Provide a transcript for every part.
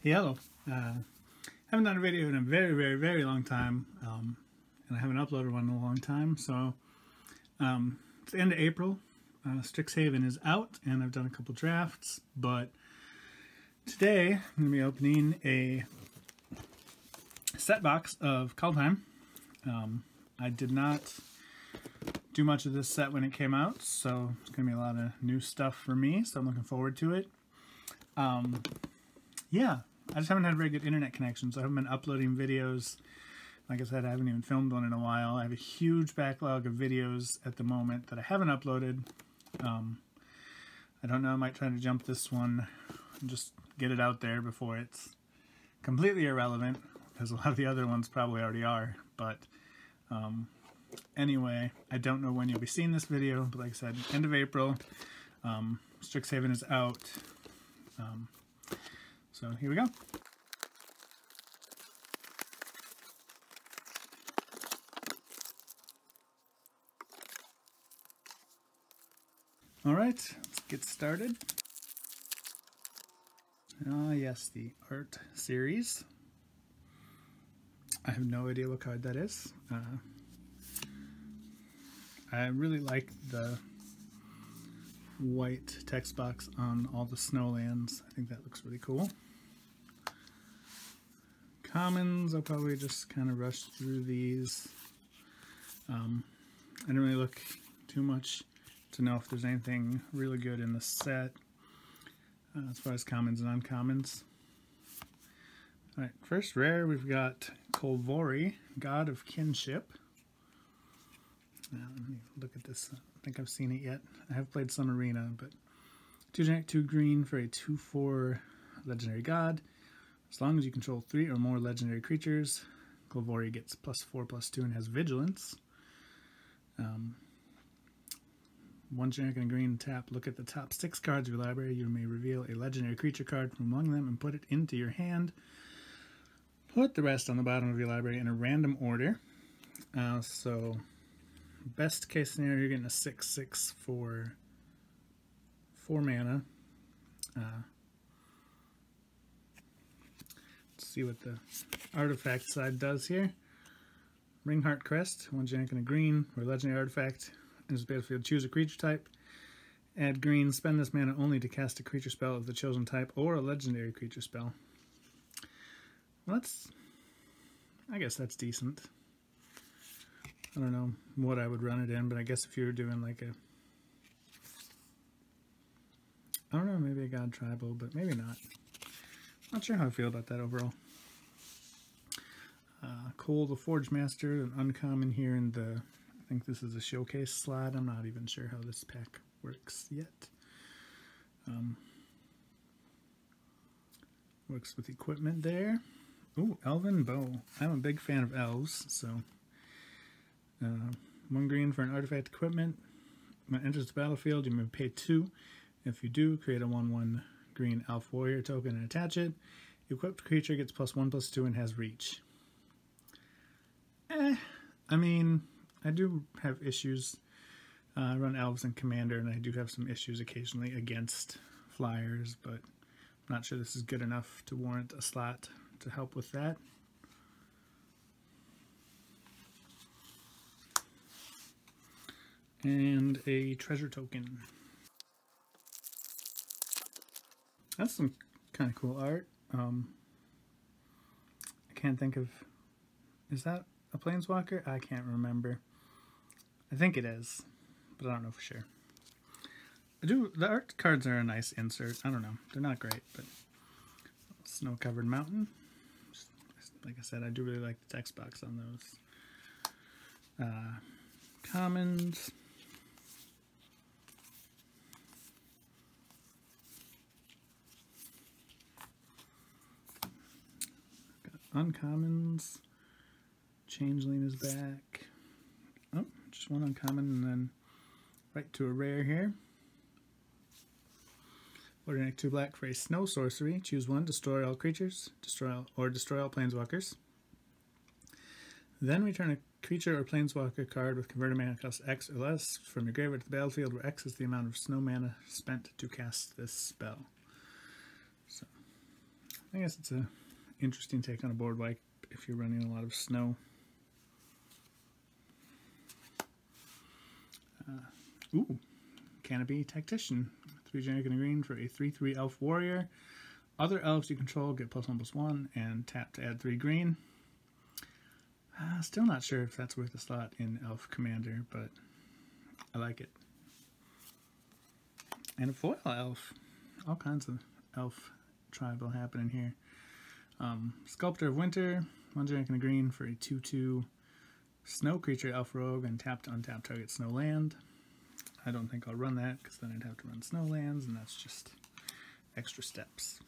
Hello. Haven't done a video in a very long time, and I haven't uploaded one in a long time. So it's the end of April. Strixhaven is out, and I've done a couple drafts. But today I'm going to be opening a set box of Kaldheim. I did not do much of this set when it came out, so it's going to be a lot of new stuff for me. So I'm looking forward to it. Yeah, I just haven't had a very good internet connection, so I haven't been uploading videos. Like I said, I haven't even filmed one in a while. I have a huge backlog of videos at the moment that I haven't uploaded. I don't know, I might try to jump this one and just get it out there before it's completely irrelevant, because a lot of the other ones probably already are. But anyway, I don't know when you'll be seeing this video, but like I said, end of April, Strixhaven is out. So here we go. All right, let's get started. Yes, the art series. I have no idea what card that is. I really like the white text box on all the snowlands. I think that looks really cool. Commons, I'll probably just kind of rush through these. I didn't really look too much to know if there's anything really good in the set as far as commons and uncommons. Alright, first rare, we've got Kaldheim, God of Kinship. Let me look at this. I don't think I've seen it yet. I have played some Arena, but 2 generic, 2 green for a 2/4 legendary god. As long as you control 3 or more legendary creatures, Kaldheim gets +4/+2 and has vigilance. 1 generic and a green tap. Look at the top 6 cards of your library. You may reveal a legendary creature card from among them and put it into your hand. Put the rest on the bottom of your library in a random order. So best case scenario, you're getting a 6/6 for 4 mana. Let's see what the artifact side does here. Ringheart Crest, 1 generic and a green, or a legendary artifact. In this battlefield, choose a creature type. Add green, spend this mana only to cast a creature spell of the chosen type or a legendary creature spell. Well, I guess that's decent. I don't know what I would run it in, but I guess if you were doing like a, I don't know, maybe a God Tribal, but maybe not. Not sure how I feel about that overall. Cole the Forge Master, an uncommon here in the, I think this is a showcase slot. I'm not even sure how this pack works yet. Works with equipment there. Ooh, Elven Bow. I'm a big fan of elves, so 1 green for an artifact equipment. When it enters the battlefield, you may pay 2. If you do, create a 1/1 green elf warrior token and attach it. Equipped creature gets +1/+2 and has reach. I mean, I do have issues. I run elves and commander, and I do have some issues occasionally against flyers, but I'm not sure this is good enough to warrant a slot to help with that. And a treasure token. That's some kind of cool art. I can't think of, is that a planeswalker? I can't remember. I think it is, but I don't know for sure. The art cards are a nice insert. I don't know. They're not great, but snow-covered mountain. Like I said, I do really like the text box on those. Commons. Got uncommons. Changeling is back. Oh, just 1 uncommon and then right to a rare here. Order 2 black for a snow sorcery. Choose 1, destroy all creatures, destroy all planeswalkers. Then return a creature or planeswalker card with converted mana cost X or less from your graveyard to the battlefield, where X is the amount of snow mana spent to cast this spell. So I guess it's a interesting take on a board wipe if you're running a lot of snow. Ooh, Canopy Tactician. 3 generic and a green for a 3/3 elf warrior. Other elves you control get +1/+1 and tap to add 3 green. Still not sure if that's worth a slot in Elf Commander, but I like it. And a foil elf. All kinds of elf tribal happening here. Sculptor of Winter. 1 generic and a green for a 2/2 snow creature elf rogue and tap to untap target snow land. I don't think I'll run that because then I'd have to run snow lands, and that's just extra steps.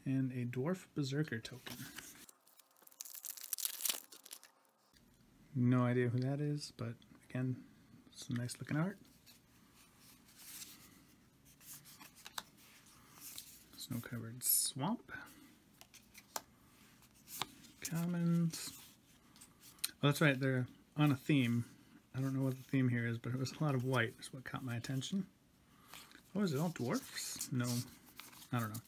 And a Dwarf Berserker token. No idea who that is, but again, some nice looking art. Snow-covered swamp. Commons. Oh, that's right, they're on a theme. I don't know what the theme here is, but it was a lot of white is what caught my attention. Oh, is it all dwarfs? No, I don't know.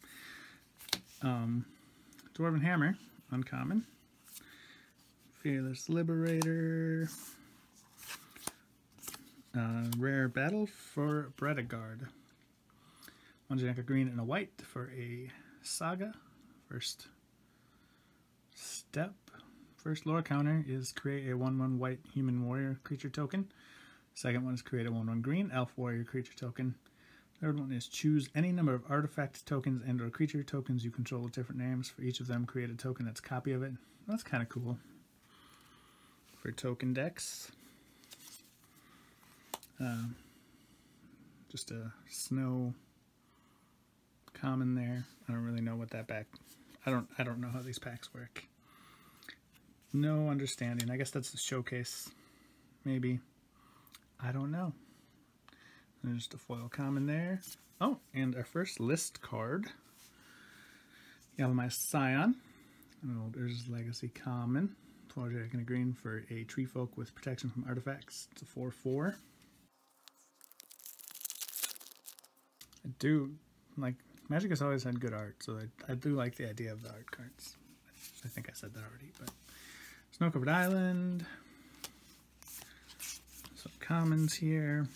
Dwarven Hammer, uncommon. Fearless Liberator. Rare Battle for Bredegard. 1 generic green and a white for a Saga. First step. First lore counter is create a 1/1 white human warrior creature token. Second one is create a 1/1 green elf warrior creature token. Third one is choose any number of artifact tokens and or creature tokens you control with different names. For each of them, create a token that's a copy of it. That's kind of cool. For token decks. Just a snow common there. I don't really know what that back. I don't know how these packs work. No understanding. I guess that's the showcase. Maybe. I don't know. There's just a foil common there. Oh, and our first list card. Yellowmast Scion. An old Urza's Legacy common. 4 generic and a green for a tree folk with protection from artifacts. It's a 4/4. I do like Magic has always had good art, so I do like the idea of the art cards. I think I said that already, but Snow-covered Island. Some commons here.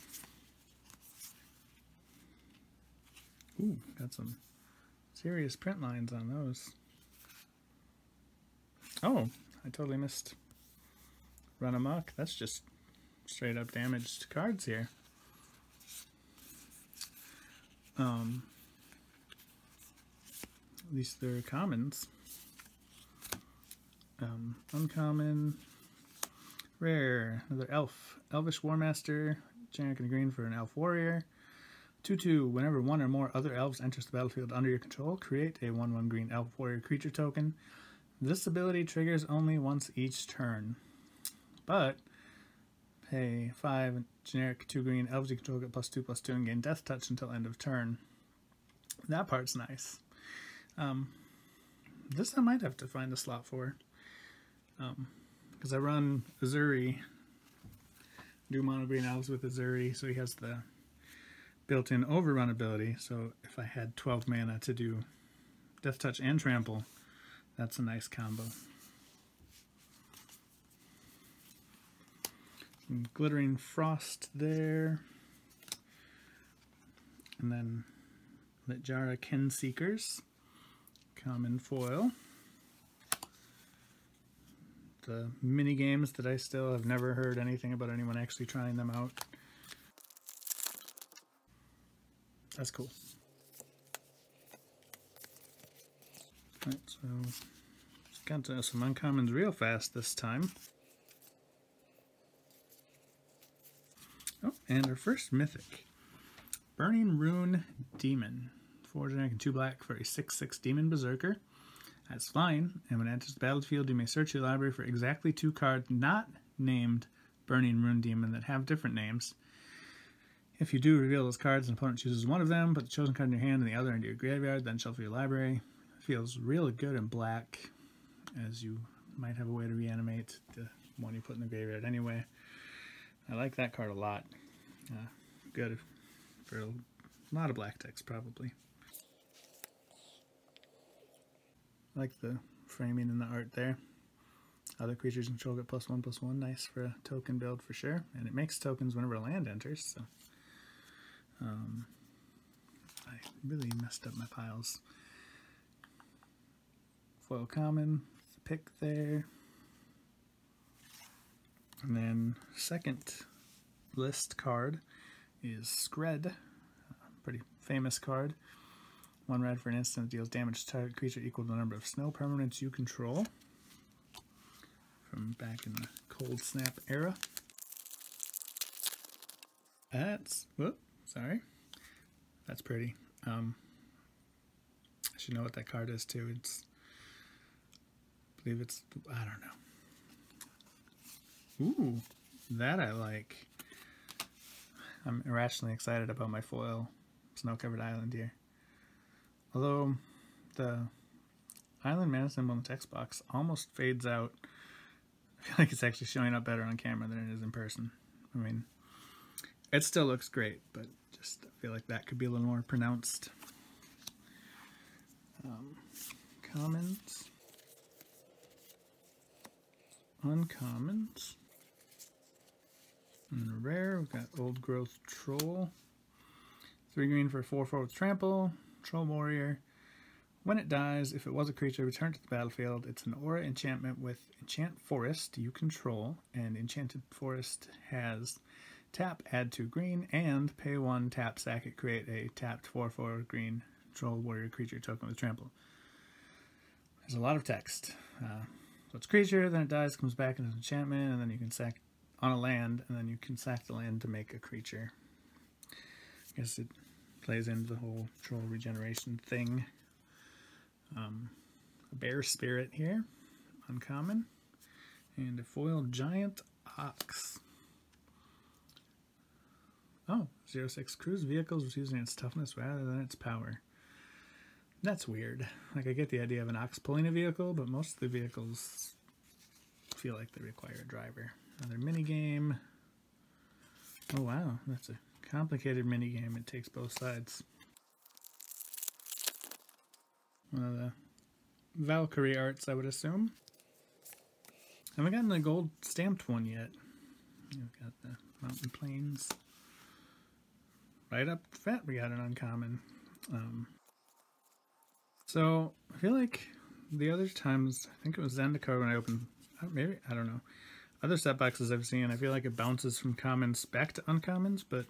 Ooh, got some serious print lines on those. Oh, I totally missed Run Amok. That's just straight up damaged cards here. At least they're commons. Uncommon. Rare. Another elf. Elvish Warmaster. Generic and green for an elf warrior. 2/2. Whenever one or more other elves enters the battlefield under your control, create a 1/1 green elf warrior creature token. This ability triggers only once each turn. But pay 5 generic 2 green elves you control get +2/+2 and gain death touch until end of turn. That part's nice. This I might have to find a slot for. Because I run Azuri. Do mono green elves with Azuri, so he has the built-in overrun ability. So if I had 12 mana to do Death Touch and Trample, that's a nice combo. Some Glittering Frost there. And then Litjara Ken Seekers. Common foil. The mini games that I still have never heard anything about anyone actually trying them out. That's cool. Alright, so just got to some uncommons real fast this time. Oh, and our first mythic. Burning Rune Demon. 4 generic and 2 black for a 6/6 Demon Berserker. That's flying, and when it enters the battlefield, you may search your library for exactly 2 cards not named Burning Rune Demon that have different names. If you do reveal those cards, an opponent chooses one of them, put the chosen card in your hand and the other into your graveyard, then shuffle your library. It feels really good in black, as you might have a way to reanimate the one you put in the graveyard anyway. I like that card a lot. Good for a lot of black decks, probably. I like the framing and the art there. Other creatures control get +1/+1. Nice for a token build for sure. And it makes tokens whenever land enters. So I really messed up my piles. Foil common, pick there. And then second list card is Skred, a pretty famous card. 1 red for an instant that deals damage to target creature equal to the number of snow permanents you control. From back in the Cold Snap era. That's, whoop, sorry. That's pretty. I should know what that card is too. It's, I believe it's, I don't know. Ooh, that I like. I'm irrationally excited about my foil snow-covered island here. Although the island mana symbol in the text box almost fades out. I feel like it's actually showing up better on camera than it is in person. I mean, it still looks great, but just I feel like that could be a little more pronounced. Commons. Uncommons. And rare, we've got Old Growth Troll. 3 green for a 4/4 with trample. Troll Warrior. When it dies, if it was a creature, return to the battlefield. It's an aura enchantment with Enchant Forest you control, and Enchanted Forest has tap, add 2 green, and pay 1, tap, sack it, create a tapped 4/4 green Troll Warrior creature token with trample. There's a lot of text. So it's creature, then it dies, comes back into enchantment, and then you can sack on a land, and then you can sack the land to make a creature. I guess it plays into the whole troll regeneration thing. A Bear Spirit here, uncommon, and a foil Giant Ox. Oh, 0/6 cruise vehicles was using its toughness rather than its power. That's weird. Like, I get the idea of an ox pulling a vehicle, but most of the vehicles feel like they require a driver. Another minigame. Oh wow, that's a complicated minigame. It takes both sides. One of the Valkyrie arts, I would assume. Haven't gotten the gold stamped one yet. We've got the Mountain Plains. Right up front, we got an uncommon. So, I feel like the other times, I think it was Zendikar when I opened, maybe, I don't know, other set boxes I've seen, I feel like it bounces from commons back to uncommons, but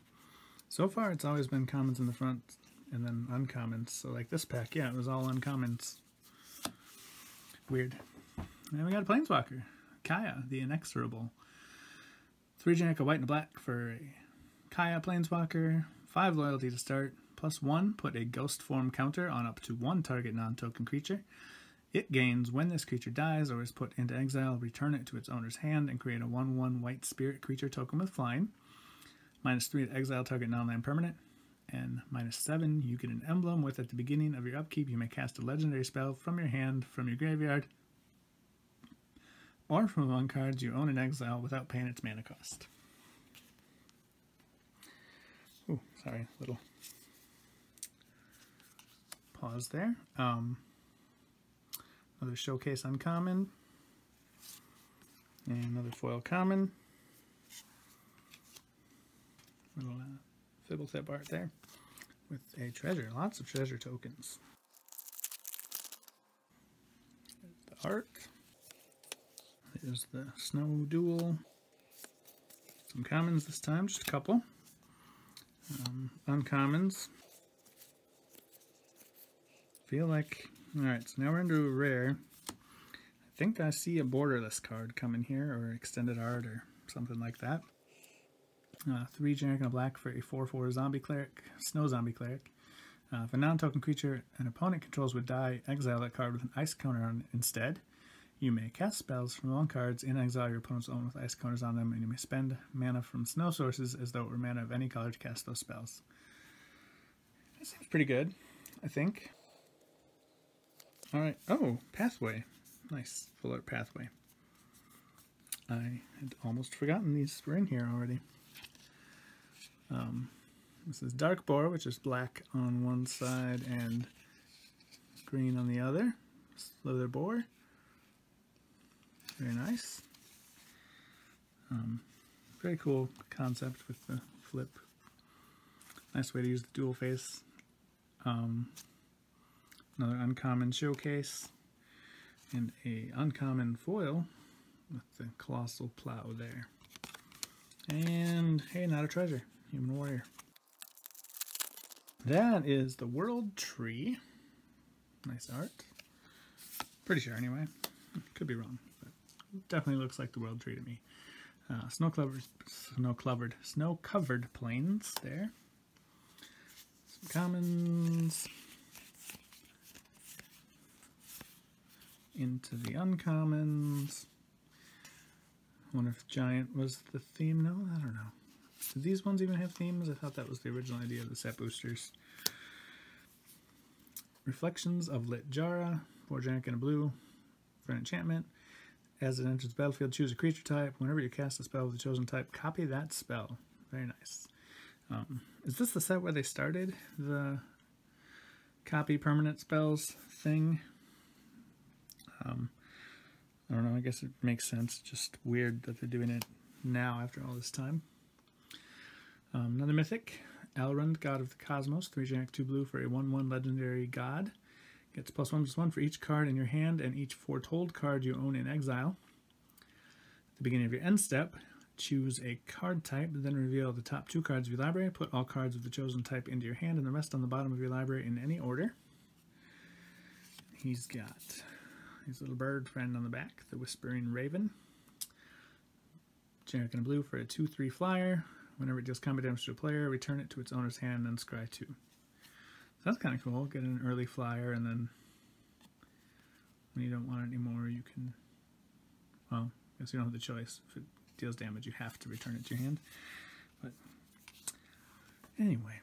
so far it's always been commons in the front and then uncommons. So like this pack, yeah, it was all uncommons. Weird. And we got a Planeswalker, Kaya, the Inexorable. 3 generic, a white and a black for a Kaya Planeswalker, 5 loyalty to start, +1, put a ghost form counter on up to 1 target non-token creature. It gains when this creature dies or is put into exile, return it to its owner's hand and create a 1/1 white spirit creature token with flying. -3 to exile target non-land permanent. And -7, you get an emblem with at the beginning of your upkeep, you may cast a legendary spell from your hand, from your graveyard, or from among cards you own in exile without paying its mana cost. Ooh, sorry, little pause there. Another Showcase uncommon, and another foil common. Little Fibble Tip art there with a treasure, lots of treasure tokens. There's the art. There's the Snow Duel. Some commons this time, just a couple. Uncommons. Feel like, alright, so now we're into a rare. I think I see a borderless card coming here, or extended art, or something like that. 3 generic and a black for a 4/4 zombie cleric, snow zombie cleric. If a non-token creature an opponent controls would die, exile that card with an ice counter on it instead. You may cast spells from among cards in exile your opponent's own with ice counters on them, and you may spend mana from snow sources as though it were mana of any color to cast those spells. That seems pretty good, I think. Alright, oh, Pathway. Nice, full art Pathway. I had almost forgotten these were in here already. This is Dark Boar, which is black on one side and green on the other. leather boar. Very nice. Very cool concept with the flip. Nice way to use the dual face. Another uncommon showcase. And a uncommon foil with the colossal plow there. And hey, not a treasure. Human warrior. That is the world tree. Nice art. Pretty sure anyway. Could be wrong, but it definitely looks like the world tree to me. Snow-covered plains there. Some commons. Into the uncommons. I wonder if giant was the theme. No, I don't know. Do these ones even have themes? I thought that was the original idea of the set boosters. Reflections of Lit Jara, 4 generic and a blue for an enchantment. As it enters the battlefield, choose a creature type. Whenever you cast a spell with a chosen type, copy that spell. Very nice. Is this the set where they started the copy permanent spells thing? I don't know, I guess it makes sense. Just weird that they're doing it now after all this time. Another mythic, Elrond, God of the Cosmos, 3 generic, 2 blue for a 1/1 legendary god. Gets +1/+1 for each card in your hand and each foretold card you own in exile. At the beginning of your end step, choose a card type, then reveal the top 2 cards of your library. Put all cards of the chosen type into your hand and the rest on the bottom of your library in any order. He's got his little bird friend on the back, the Whispering Raven. Generic and a blue for a 2/3 flyer. Whenever it deals combat damage to a player, return it to its owner's hand and scry 2. So that's kind of cool. Get an early flyer, and then when you don't want it anymore, you can, well, I guess you don't have the choice. If it deals damage, you have to return it to your hand. But anyway,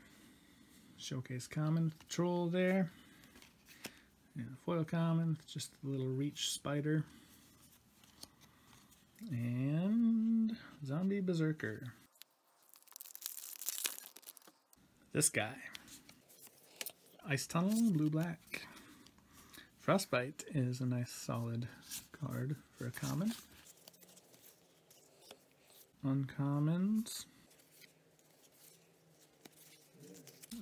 showcase common with the troll there. And foil common, just a little reach spider. And zombie berserker. This guy. Ice Tunnel, blue-black. Frostbite is a nice solid card for a common. Uncommons.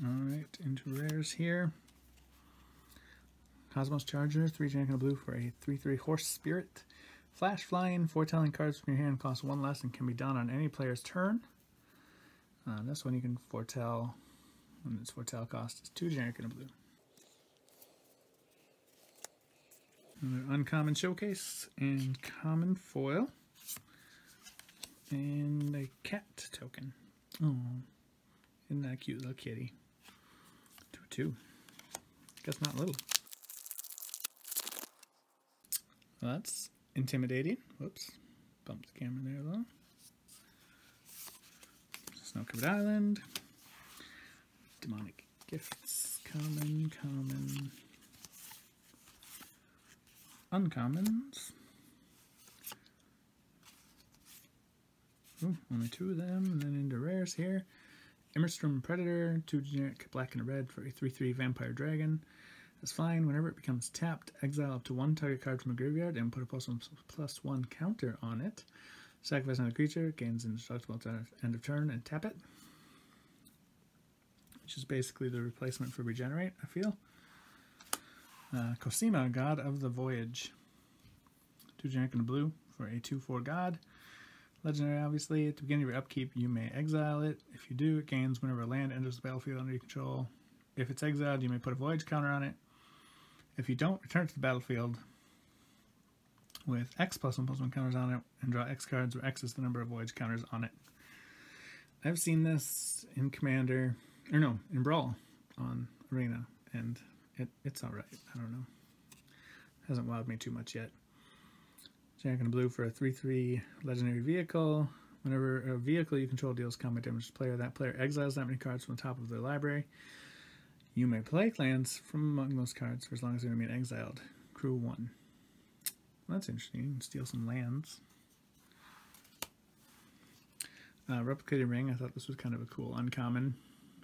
Alright, into rares here. Cosmos Charger, 3 generic and a blue for a 3/3 horse spirit. Flash flying, foretelling cards from your hand cost 1 less and can be done on any player's turn. This one you can foretell, and its foretell cost is 2 generic and a blue. Another uncommon showcase and common foil. And a cat token. Oh, isn't that a cute little kitty? 2/2. Guess not little. Well, that's intimidating. Whoops. Bumped the camera there though. Snow-covered island. Demonic gifts. Common, common. Uncommons. Ooh, only 2 of them. And then into rares here. Immerstrom Predator, 2 generic black and a red for a 3/3 vampire dragon. It's flying. Whenever it becomes tapped, exile up to 1 target card from a graveyard and put a +1/+1 counter on it. Sacrifice another creature, gains indestructible at the end of turn, and tap it. Which is basically the replacement for Regenerate, I feel. Cosima, God of the Voyage. 2 generic and a blue for a 2/4 god. Legendary, obviously. At the beginning of your upkeep, you may exile it. If you do, it gains whenever a land enters the battlefield under your control. If it's exiled, you may put a Voyage counter on it. If you don't, return it to the battlefield with X +1/+1 counters on it and draw X cards, where X is the number of Voyage counters on it. I've seen this in Commander, or no, in Brawl on Arena, and it's alright. I don't know. Hasn't wowed me too much yet. Generic and a blue for a 3/3 legendary vehicle. Whenever a vehicle you control deals combat damage to the player, that player exiles that many cards from the top of their library. You may play lands from among those cards for as long as they remain exiled. Crew 1. Well, that's interesting. You can steal some lands. Replicated Ring. I thought this was kind of a cool uncommon.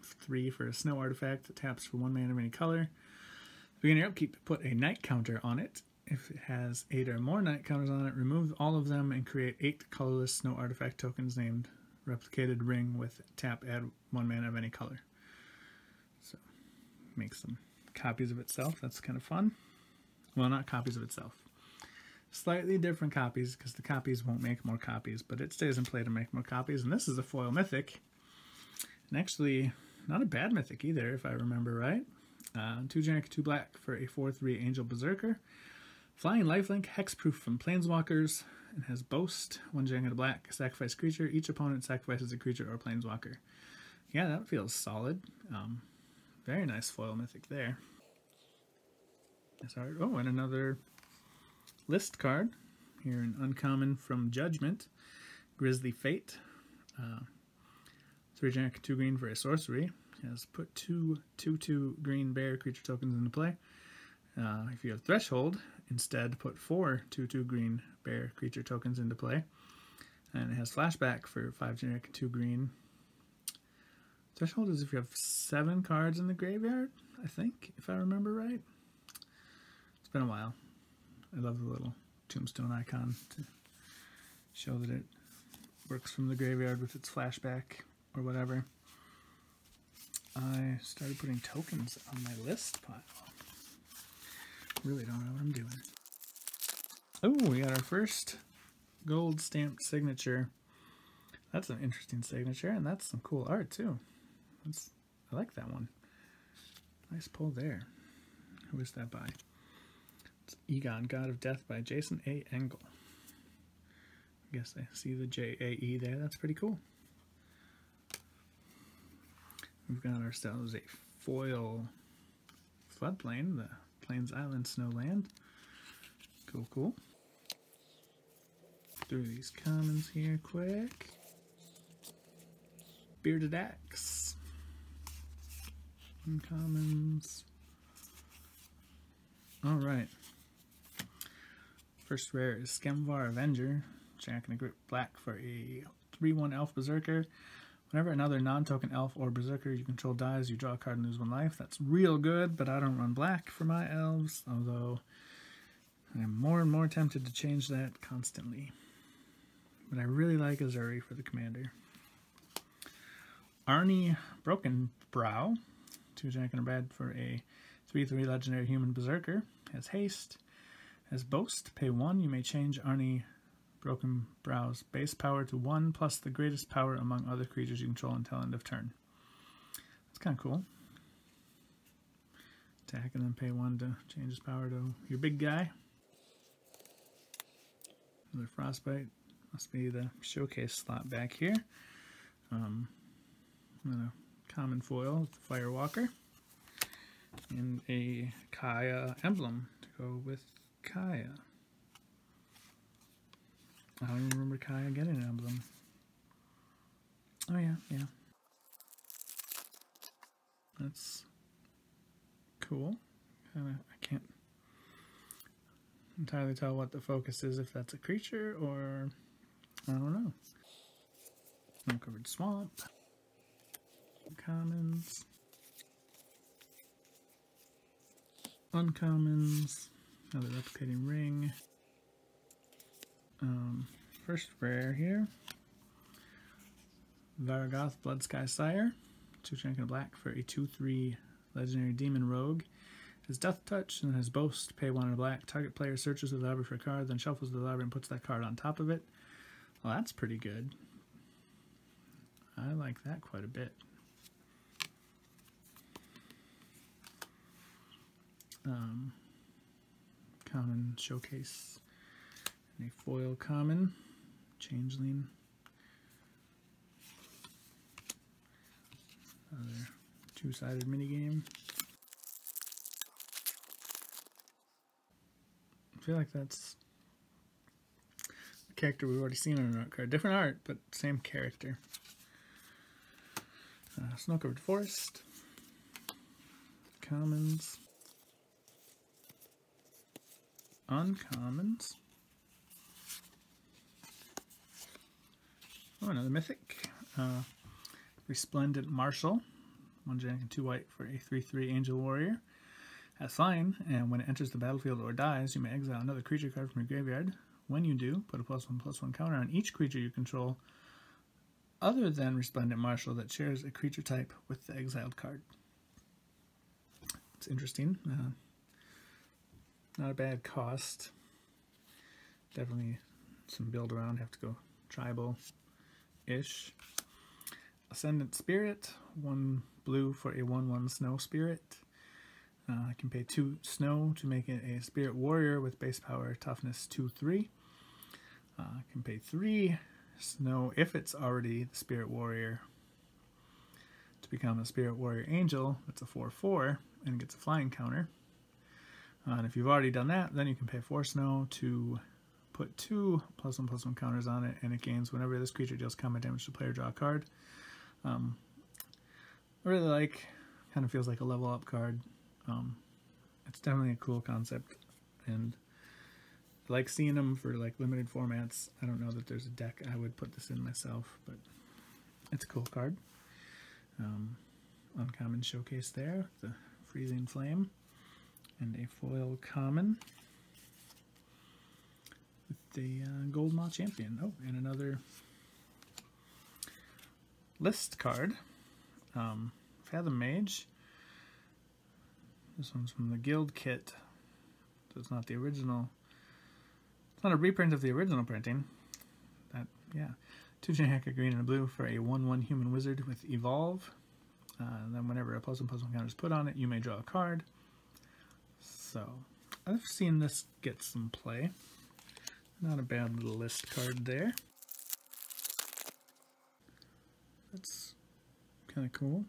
3 for a snow artifact that taps for 1 mana of any color. Beginning your upkeep, put a night counter on it. if it has 8 or more night counters on it, remove all of them and create 8 colorless snow artifact tokens named Replicated Ring with tap, add 1 mana of any color. So, make some copies of itself. That's kind of fun. Well, not copies of itself. Slightly different copies, because the copies won't make more copies, but it stays in play to make more copies. And this is a foil mythic. And actually, not a bad mythic either, if I remember right. 2 generic, 2 black for a 4/3 Angel Berserker. Flying lifelink, hexproof from Planeswalkers, and has Boast, 1 generic and a black, sacrifice creature. Each opponent sacrifices a creature or Planeswalker. Yeah, that feels solid. Very nice foil mythic there. Sorry. Oh, and another list card. Here, an uncommon from Judgment, Grisly Fate. 3 generic, 2 green for a sorcery. Has put 2 2/2 green bear creature tokens into play. If you have Threshold, instead put 4 2/2 green bear creature tokens into play. And it has Flashback for 5 generic, 2 green. Threshold is if you have 7 cards in the graveyard, I think, if I remember right. It's been a while. I love the little tombstone icon to show that it works from the graveyard with its flashback or whatever. I started putting tokens on my list pile. Really don't know what I'm doing. Oh, we got our first gold stamped signature. That's an interesting signature, and that's some cool art too. I like that one. Nice pull there. Who is that by? It's Egon, God of Death by Jason A. Engel. I guess I see the J-A-E there. That's pretty cool. We've got ourselves a foil floodplain, the Plains Island Snowland. Cool, cool. Through these commons here quick. Bearded Axe. Uncommons. Alright. First rare is Skemvar Avenger. Jack and a Grip Black for a 3/1 Elf Berserker. Whenever another non-token elf or berserker you control dies, you draw a card and lose 1 life. That's real good, but I don't run black for my elves, although I'm more and more tempted to change that constantly. But I really like Azuri for the commander. Arnie Broken Brow, 2 Jack and a Bad for a 3/3 legendary human berserker. Has haste, has boast, pay 1. You may change Arnie Broken Brow's base power to 1 plus the greatest power among other creatures you control until end of turn. That's kind of cool. Attack and then pay 1 to change his power to your big guy. Another Frostbite. Must be the showcase slot back here. And a common foil with the Firewalker. And a Kaya emblem to go with Kaya. I don't even remember Kaya getting an emblem. Oh yeah, yeah. That's cool. I can't entirely tell what the focus is, if that's a creature or I don't know. Snow-covered swamp. Commons. Uncommons. Another replicating ring. First rare here. Varagoth Bloodsky Sire. 2 Jack and a Black for a 2/3 legendary demon rogue. Has Death Touch and has Boast. Pay 1 and a black. Target player searches the library for a card, then shuffles the library and puts that card on top of it. Well, that's pretty good. I like that quite a bit. Common showcase. And a foil common. Changeling. Another 2-sided minigame. I feel like that's a character we've already seen on an art card. Different art, but same character. Snow-covered forest. Commons. Uncommons. Oh, another mythic. Resplendent Marshal. 1 Jack and 2 white for a 3/3 Angel Warrior. Has flying, and when it enters the battlefield or dies, you may exile another creature card from your graveyard. When you do, put a +1/+1 counter on each creature you control other than Resplendent Marshal that shares a creature type with the exiled card. It's interesting. Not a bad cost. Definitely some build around. Have to go tribal-ish. Ascendant Spirit. 1 blue for a 1/1 snow spirit. I can pay 2 snow to make it a Spirit Warrior with base power toughness 2/3. I can pay 3 snow if it's already the Spirit Warrior to become a Spirit Warrior Angel. That's a 4/4 and gets a flying counter. And if you've already done that, then you can pay 4 snow to put 2 +1/+1 counters on it, and it gains whenever this creature deals combat damage to player, draw a card. I really like, kind of feels like a level up card. It's definitely a cool concept, and I like seeing them for like limited formats. I don't know that there's a deck I would put this in myself, but it's a cool card. Uncommon showcase there, the Freezing Flame, and a foil common with the Gold Maw Champion. Oh, and another list card, Fathom Mage. This one's from the Guild kit, so it's not the original. It's not a reprint of the original printing. That, yeah. 2 generic, a green and a blue for a 1/1 human wizard with Evolve. And then whenever a +1/+1 counter is put on it, you may draw a card. So, I've seen this get some play. Not a bad little list card there. That's kind of cool.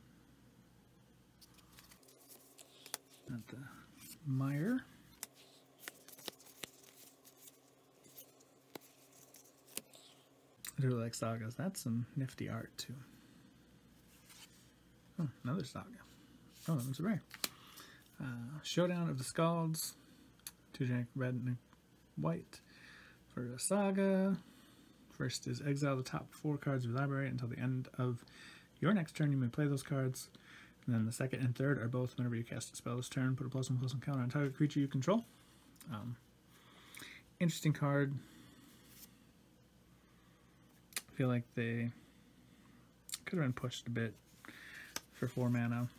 Got the Mire. I do like sagas. That's some nifty art too. Oh, another saga. Oh, that one's rare. Showdown of the Scalds. 2 generic red and a white for a saga. First is exile the top 4 cards of your library until the end of your next turn. You may play those cards. And then the second and third are both whenever you cast a spell this turn. Put a +1/+1 counter on target creature you control. Interesting card. I feel like they could have been pushed a bit for 4 mana.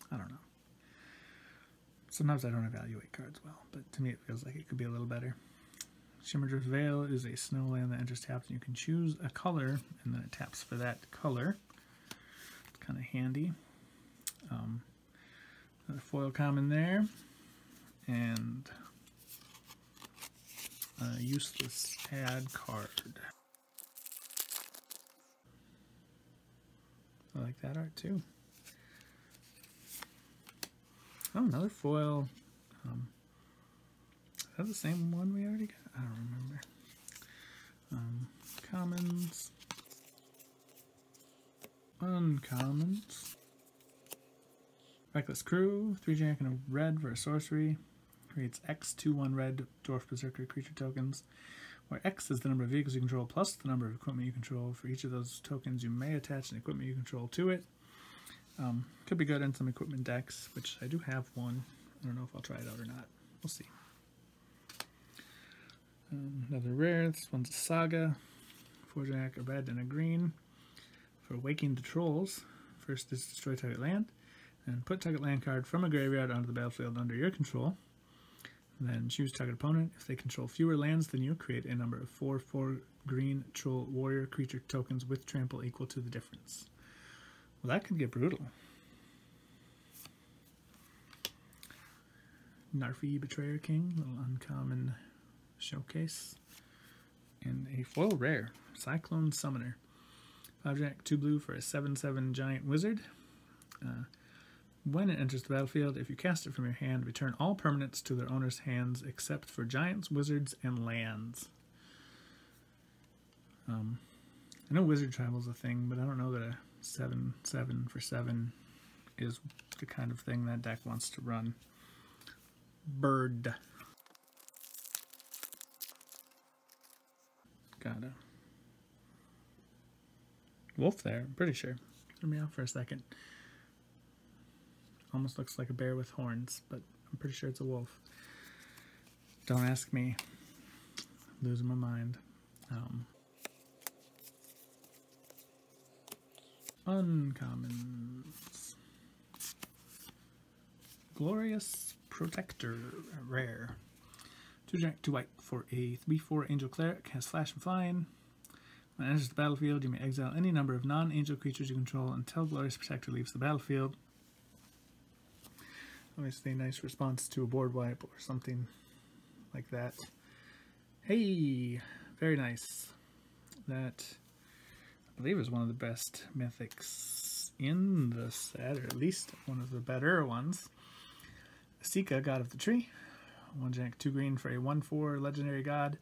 I don't know. Sometimes I don't evaluate cards well, but to me it feels like it could be a little better. Shimmerdrift Veil is a snow land that enters tapped, and you can choose a color, and then it taps for that color. It's kind of handy. Another foil common there, and a useless add card. I like that art too. Oh, another foil. Is that the same one we already got? I don't remember. Commons. Uncommons. Reckless Crew. 3 generic and a red for a sorcery. Creates X 2/1 red Dwarf Berserker creature tokens, where X is the number of vehicles you control plus the number of equipment you control. For each of those tokens, you may attach an equipment you control to it. Could be good in some equipment decks, which I do have one. I don't know if I'll try it out or not. We'll see. Another rare. This one's a saga. 4 generic, a red and a green for Waking the Trolls. First is destroy target land, and put target land card from a graveyard onto the battlefield under your control. Then choose target opponent. If they control fewer lands than you, create a number of 4/4 green troll warrior creature tokens with trample equal to the difference. Well, that could get brutal. Narfi Betrayer King, little uncommon showcase. And a foil rare, Cyclone Summoner. 5 generic, 2 blue for a 7/7 giant wizard. When it enters the battlefield, if you cast it from your hand, return all permanents to their owner's hands except for giants, wizards, and lands. I know wizard travel is a thing, but I don't know that a 7/7 for 7 is the kind of thing that deck wants to run. Bird. Got a wolf there, I'm pretty sure. Threw me off for a second. Almost looks like a bear with horns, but I'm pretty sure it's a wolf. Don't ask me. Losing my mind. Uncommons. Glorious Protector, rare. 2 generic, 2 white for a 3/4 Angel Cleric, has Flash and Flying. When it enters the battlefield, you may exile any number of non-angel creatures you control until Glorious Protector leaves the battlefield. Obviously a nice response to a board wipe or something like that. Hey, very nice. That, I believe, is one of the best mythics in the set, or at least one of the better ones. Sika, God of the Tree. 1 generic, 2 green for a 1/4 legendary god.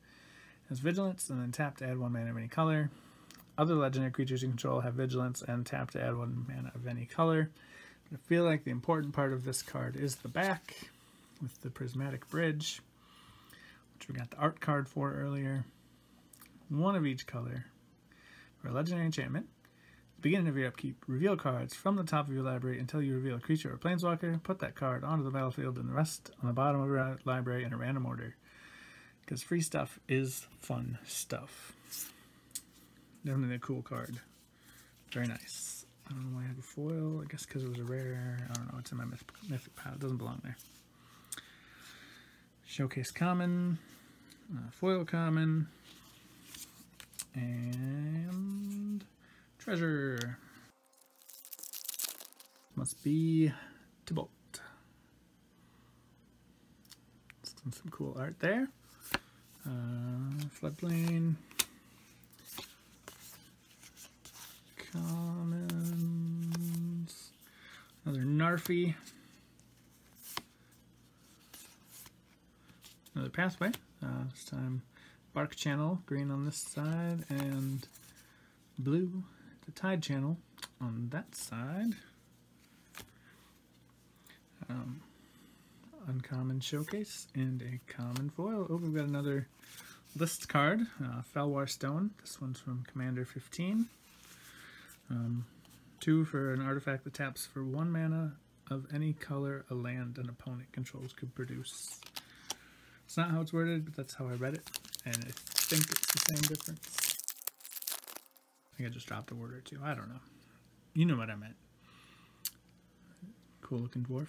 Has Vigilance, and then tap to add 1 mana of any color. Other legendary creatures you control have Vigilance, and tap to add 1 mana of any color. But I feel like the important part of this card is the back, with the Prismatic Bridge, which we got the art card for earlier. 1 of each color. For a legendary enchantment, at the beginning of your upkeep, reveal cards from the top of your library until you reveal a creature or planeswalker. Put that card onto the battlefield and the rest on the bottom of your library in a random order. Because free stuff is fun stuff. Definitely a cool card. Very nice. I don't know why I have a foil. I guess because it was a rare. I don't know. It's in my mythic pile. It doesn't belong there. Showcase common. Foil common. And treasure. Must be Tybalt. Some cool art there. Floodplain. Commons. Another Narfi. Another Pathway. This time Bark Channel, green on this side, and blue, the Tide Channel on that side. Uncommon Showcase and a common foil. Oh, we've got another list card, Felwar Stone. This one's from Commander 15. 2 for an artifact that taps for 1 mana of any color a land an opponent controls could produce. It's not how it's worded, but that's how I read it, and I think it's the same difference. I think I just dropped a word or two. I don't know. You know what I meant. Cool looking dwarf.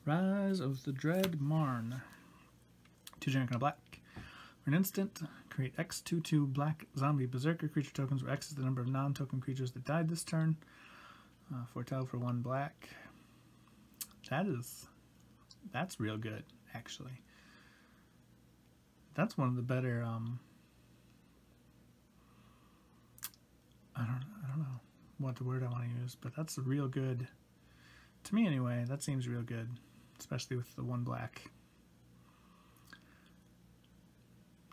Rise of the Dread Marn. 2 generic and a black. For an instant, create X/2/2 black zombie berserker creature tokens where X is the number of non-token creatures that died this turn. Foretell for 1 black. That's real good, actually. That's one of the better, I don't know what the word I want to use, but that's real good. To me anyway, that seems real good, especially with the 1 black.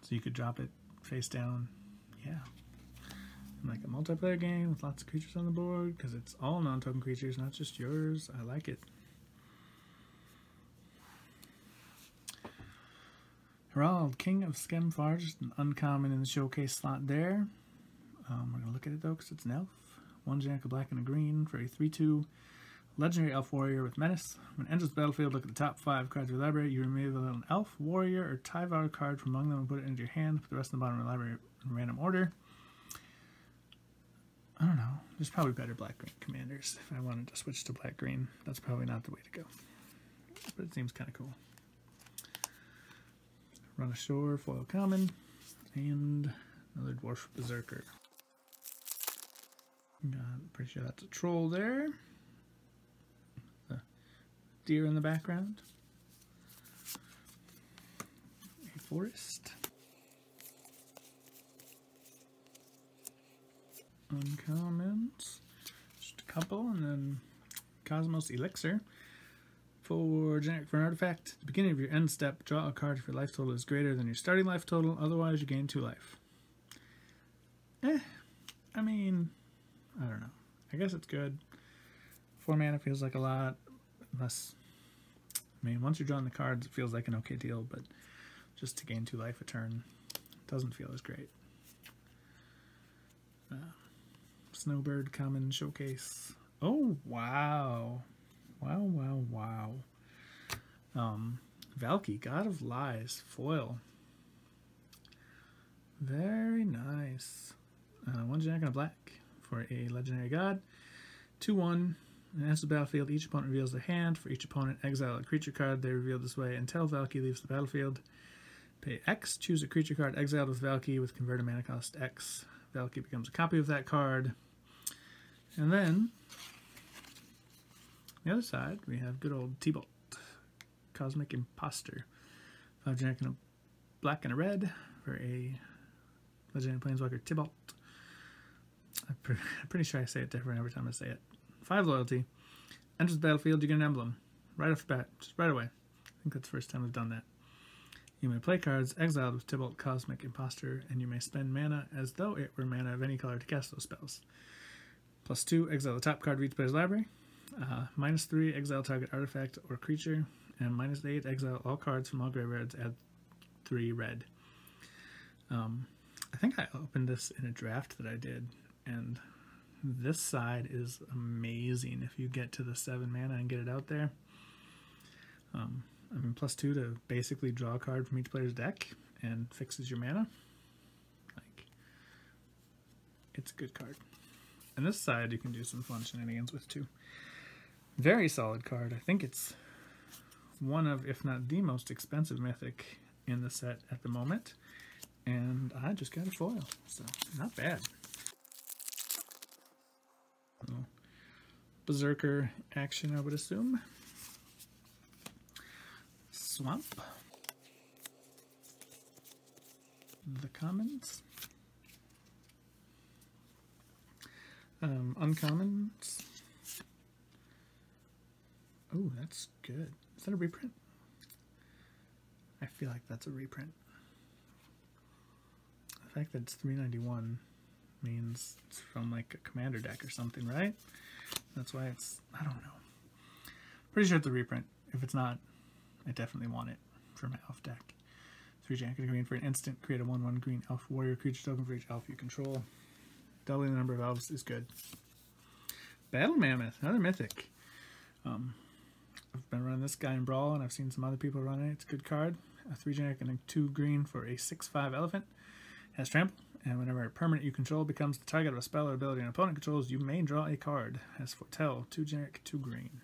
So you could drop it face down. Yeah. And like a multiplayer game with lots of creatures on the board, because it's all non-token creatures, not just yours. I like it. Herald, King of Skemfar, just an uncommon in the showcase slot there. We're going to look at it though, because it's an elf. 1 generic, a black and a green for a 3/2 legendary elf warrior with menace. When it enters the battlefield, look at the top 5 cards of your library. You remove an elf, warrior, or Tyvar card from among them and put it into your hand. Put the rest in the bottom of your library in random order. I don't know. There's probably better black-green commanders. If I wanted to switch to black-green, that's probably not the way to go. But it seems kind of cool. Run ashore, foil common, and another dwarf berserker. I'm pretty sure that's a troll there. The deer in the background. A forest. Uncommons. Just a couple, and then Cosmos Elixir. For generic for an artifact, at the beginning of your end step, draw a card if your life total is greater than your starting life total, otherwise you gain 2 life. I mean, I don't know. I guess it's good. 4 mana feels like a lot, unless, I mean, once you're drawing the cards, it feels like an okay deal, but just to gain 2 life a turn, doesn't feel as great. Snowbird Common Showcase. Oh, wow. Wow, wow, wow. Valky, God of Lies, foil. Very nice. 1 generic and a black for a legendary god. 2/1. As the battlefield, each opponent reveals their hand. For each opponent, exile a creature card they revealed this way until Valky leaves the battlefield. Pay X, choose a creature card exiled with Valky with converted mana cost X. Valky becomes a copy of that card. And then, on the other side, we have good old T-Bolt, Cosmic Imposter. 5 generic and a black and a red for a legendary planeswalker T-Bolt. I'm pretty sure I say it different every time I say it. 5 loyalty. Enters the battlefield, you get an emblem. Right off the bat, just right away. I think that's the first time we've done that. You may play cards exiled with T-Bolt, Cosmic Imposter, and you may spend mana as though it were mana of any color to cast those spells. +2, exile the top card of each player's library. -3, exile target artifact or creature. And -8, exile all cards from all graveyards, add 3 red. I think I opened this in a draft that I did, and this side is amazing if you get to the 7 mana and get it out there. I mean, +2 to basically draw a card from each player's deck and fixes your mana. Like, it's a good card. And this side you can do some fun shenanigans with too. Very solid card. I think it's one of, if not the most expensive mythic in the set at the moment. And I just got a foil, so not bad. Berserker action, I would assume. Swamp. The commons. Uncommons. Oh, that's good. Is that a reprint? I feel like that's a reprint. The fact that it's 391 means it's from like a commander deck or something, right? That's why it's, I don't know. Pretty sure it's a reprint. If it's not, I definitely want it for my elf deck. 3 jacket green for an instant. Create a 1/1 green elf warrior creature token for each elf you control. Doubling the number of elves is good. Battle Mammoth, another mythic. I've been running this guy in Brawl, and I've seen some other people run it. It's a good card. A 3 generic and a 2 green for a 6/5 elephant. Has trample, and whenever a permanent you control becomes the target of a spell or ability an opponent controls, you may draw a card. Has foretell, 2 generic, 2 green.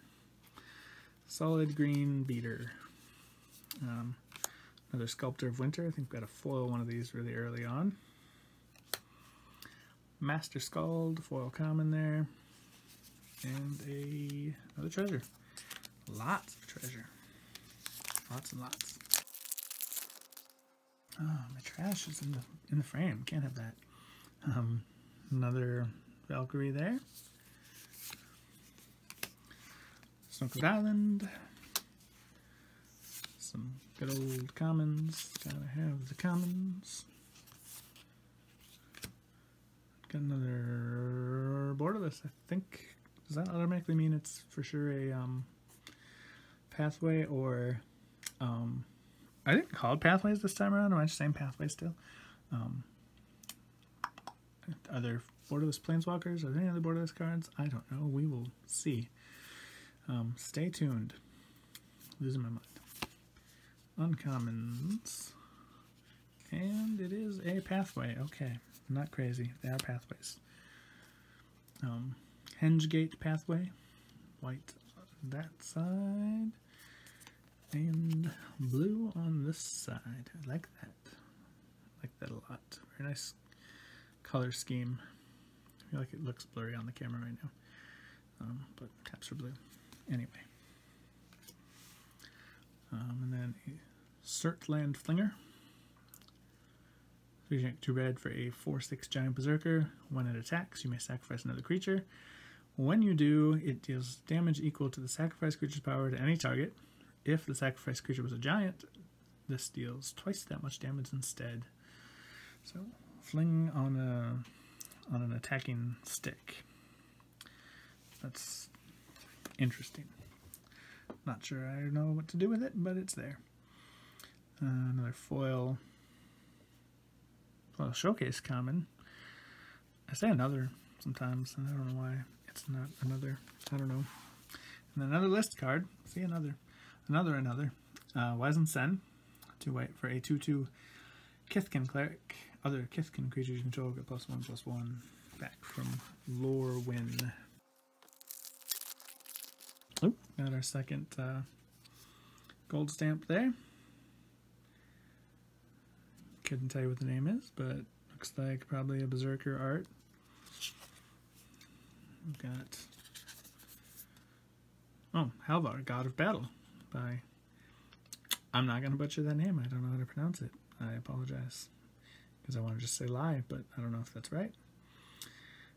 Solid green beater. Another Sculptor of Winter. I think we got a foil one of these really early on. Master Scald, foil common there. And another treasure. Lots of treasure. Lots and lots. Oh, my trash is in the frame. Can't have that. Another Valkyrie there. Snow-Covered Island. Some good old commons. Gotta have the commons. Got another borderless, I think. Does that automatically mean it's for sure a pathway, or I think called pathways this time around? Am I just saying pathway still? Are there borderless planeswalkers? Are there any other borderless cards? I don't know. We will see. Stay tuned. Losing my mind. Uncommons. And it is a pathway. Okay. Not crazy. They are pathways. Hengegate pathway. White on that side. And blue on this side. I like that. I like that a lot. Very nice color scheme. I feel like it looks blurry on the camera right now. But caps are blue. Anyway. And then a Surtland Flinger. 2 red for a 4/6 giant berserker. When it attacks, you may sacrifice another creature. When you do, it deals damage equal to the sacrifice creature's power to any target. If the sacrifice creature was a giant, this deals twice that much damage instead. So, fling on an attacking stick. That's interesting. Not sure I know what to do with it, but it's there. Another foil. Well, showcase common. I say another sometimes, and I don't know why it's not another. I don't know. And another list card. See, another. Wizened Sen. 2 white for a 2/2 Kithkin cleric. Other Kithkin creatures you control get +1/+1 back from Lorwyn. Oop, got our second gold stamp there. Couldn't tell you what the name is, but looks like probably a Berserker art. We've got Halvar, God of Battle by, I'm not going to butcher that name. I don't know how to pronounce it. I apologize. Because I want to just say live, but I don't know if that's right.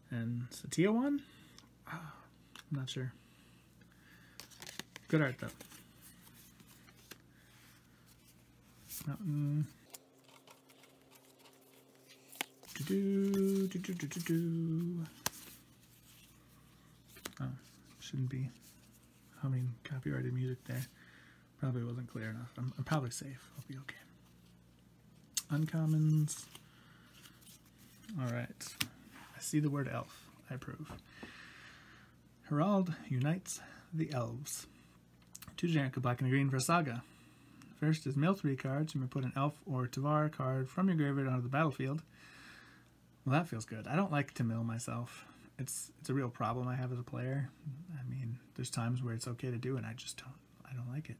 And Satya one? I'm not sure. Good art, though. Mountain. Oh, shouldn't be humming copyrighted music there. Probably wasn't clear enough. I'm probably safe. I'll be okay. Uncommons. Alright. I see the word elf. I approve. Herald unites the elves. 2 generic, a black and a green for a saga. First is mill 3 cards. You may put an elf or Tavar card from your graveyard onto the battlefield. Well, that feels good. I don't like to mill myself. It's a real problem I have as a player. I mean, there's times where it's okay to do, and I don't like it.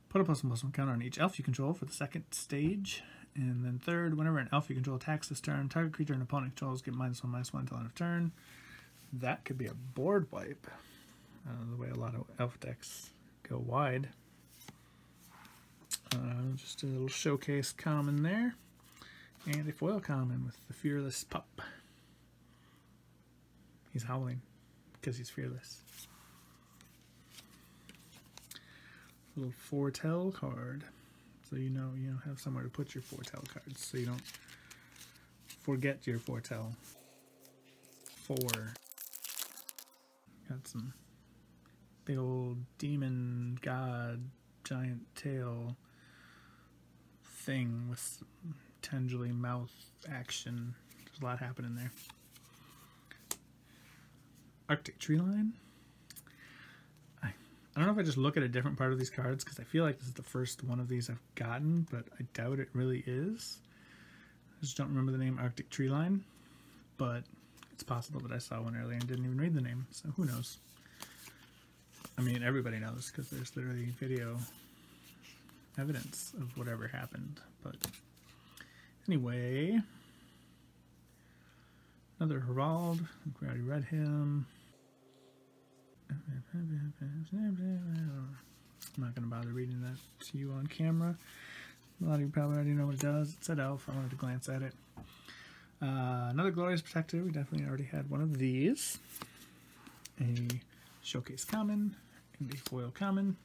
Put a +1/+1 counter on each elf you control for the second stage. And then third, whenever an elf you control attacks this turn, target creature an opponent controls get -1/-1 until end of turn. That could be a board wipe. The way a lot of elf decks go wide. Just a little showcase common there. And a foil common with the Fearless Pup. He's howling because he's fearless. Little foretell card, so you know have somewhere to put your foretell cards, so you don't forget your foretell. 4. Got some big old demon god giant tail thing with some tendrily mouth action. There's a lot happening there. Arctic Treeline. I don't know if I just look at a different part of these cards, because I feel like this is the first one of these I've gotten, but I doubt it really is. I just don't remember the name Arctic Treeline, but it's possible that I saw one earlier and didn't even read the name, so who knows. I mean, everybody knows, because there's literally video evidence of whatever happened, but anyway. Another Herald. We already read him. I'm not going to bother reading that to you on camera. A lot of you probably already know what it does. It said elf. I wanted to glance at it. Another Glorious Protector. We definitely already had one of these. A showcase common and a foil common.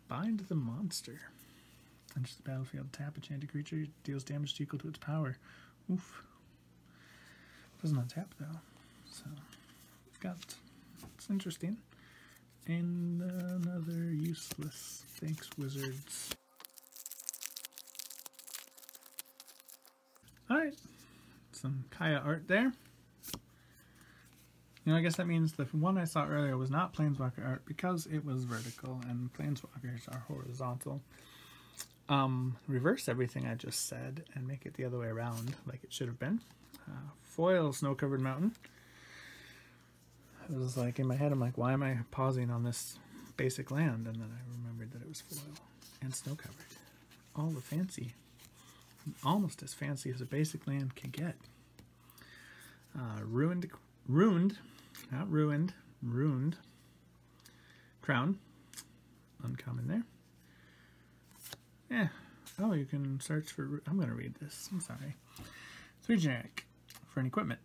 Bind the Monster. Enters the battlefield. Tap a enchanted creature. Deals damage equal to its power. Oof. Doesn't untap though. So we've got. It's interesting. And another useless. Thanks, Wizards. Alright. Some Kaya art there. You know, I guess that means the one I saw earlier was not Planeswalker art because it was vertical and Planeswalkers are horizontal. Reverse everything I just said and make it the other way around like it should have been. Foil Snow-Covered Mountain. It was like in my head, I'm like, why am I pausing on this basic land? And then I remembered that it was foil and snow-covered. All the fancy. Almost as fancy as a basic land can get. Ruined. Crown. Uncommon there. Yeah. Oh, you can search for... I'm going to read this. I'm sorry. 3 generic for an equipment.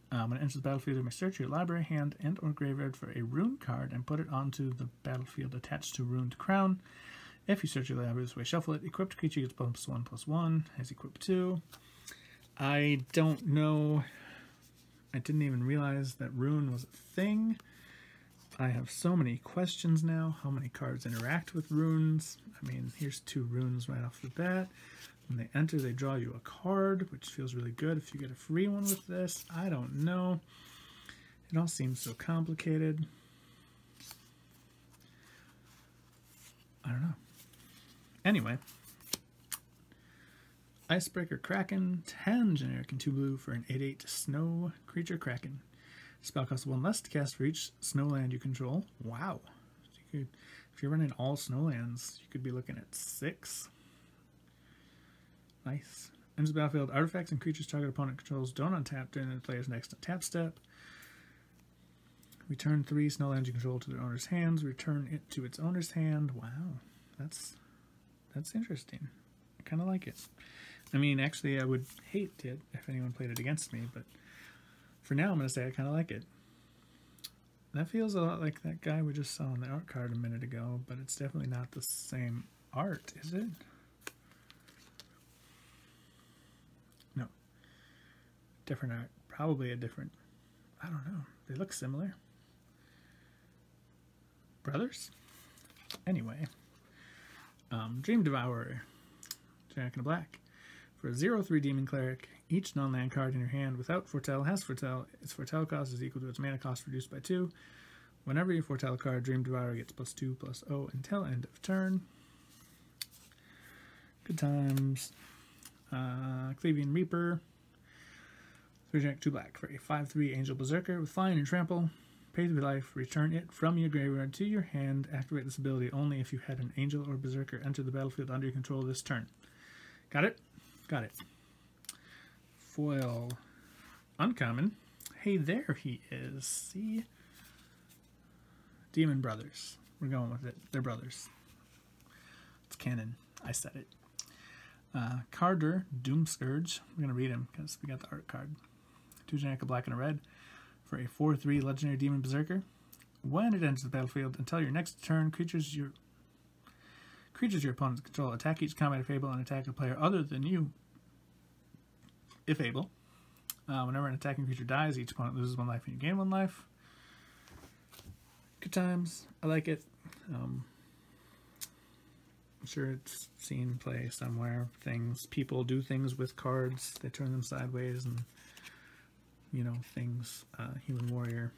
When it enters the battlefield, you may search your library, hand, and or graveyard for a rune card and put it onto the battlefield attached to Ruined Crown. If you search your library this way, shuffle it. Equipped creature gets +1/+1. Has equipped 2. I don't know. I didn't even realize that rune was a thing. I have so many questions now. How many cards interact with runes? I mean, here's 2 runes right off the bat. When they enter, they draw you a card, which feels really good if you get a free one with this. I don't know. It all seems so complicated. I don't know. Anyway. Icebreaker Kraken, 10 generic and 2 blue for an 8/8 snow creature Kraken. Spell costs 1 less to cast for each snow land you control. Wow. So you could, if you're running all snow lands, you could be looking at 6. Nice. Enters the battlefield, artifacts and creatures target opponent controls don't untap during the player's next untap step. Return 3 snow lands you control to their owner's hands. Return it to its owner's hand. Wow. That's interesting. I kind of like it. I mean, actually, I would hate it if anyone played it against me, but for now, I'm going to say I kind of like it. That feels a lot like that guy we just saw on the art card a minute ago, but it's definitely not the same art, is it? No. Different art. Probably a different... I don't know. They look similar. Brothers? Anyway. Dream Devourer. Jack and a black. For a 0/3 Demon Cleric, each non-land card in your hand without Foretell has Foretell. Its Foretell cost is equal to its mana cost reduced by 2. Whenever you foretell a card, Dream Devourer gets +2/+0 until end of turn. Good times. Cleaving Reaper. 3 Jack, 2 black for a 5/3 Angel Berserker with Flying and Trample. Pay 3 life, return it from your graveyard to your hand. Activate this ability only if you had an Angel or Berserker enter the battlefield under your control this turn. Got it? Got it. Foil. Uncommon. Hey, there he is. See? Demon Brothers. We're going with it. They're brothers. It's canon. I said it. Carder, Doom Scourge. We're going to read him because we got the art card. 2 generic, a black and a red for a 4/3 Legendary Demon Berserker. When it enters the battlefield, until your next turn, creatures your opponents control attack each combat if able and attack a player other than you if able. Whenever an attacking creature dies, each opponent loses 1 life and you gain 1 life. Good times. I like it. I'm sure it's seen play somewhere. People do things with cards. They turn them sideways and, you know, things. Human Warrior.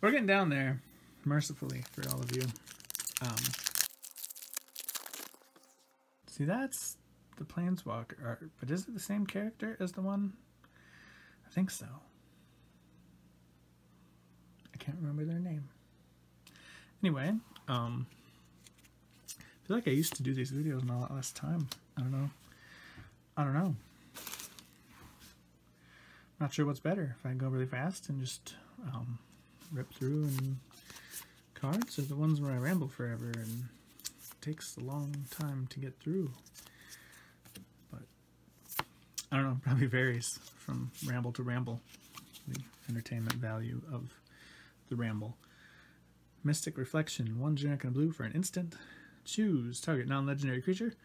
We're getting down there, mercifully, for all of you. See, that's the Planeswalker art, but is it the same character as the one? I think so. I can't remember their name. Anyway, I feel like I used to do these videos in a lot less time. I don't know. Not sure what's better, if I go really fast and just rip through and cards, or the ones where I ramble forever and it takes a long time to get through. But I don't know, probably varies from ramble to ramble, the entertainment value of the ramble. Mystic Reflection, 1 generic and a blue for an instant. Choose target non-legendary creature.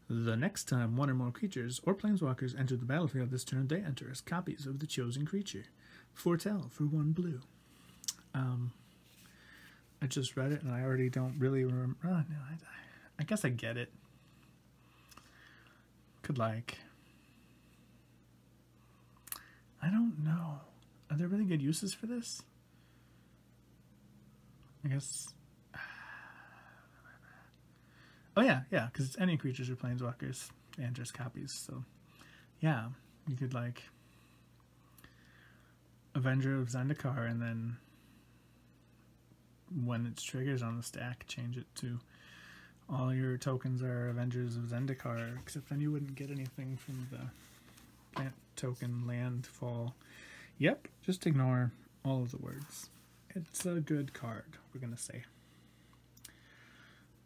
The next time 1 or more creatures or planeswalkers enter the battlefield this turn, they enter as copies of the chosen creature. Foretell for 1 blue. I just read it and I already don't really remember. Oh, no, I guess I get it. Could like... I don't know. Are there really good uses for this? I guess... Oh yeah, because it's any creatures or planeswalkers and just copies, so yeah, you could like Avenger of Zendikar and then when its triggers on the stack, change it to all your tokens are Avengers of Zendikar, except then you wouldn't get anything from the plant token landfall. Yep, just ignore all of the words. It's a good card, we're gonna say.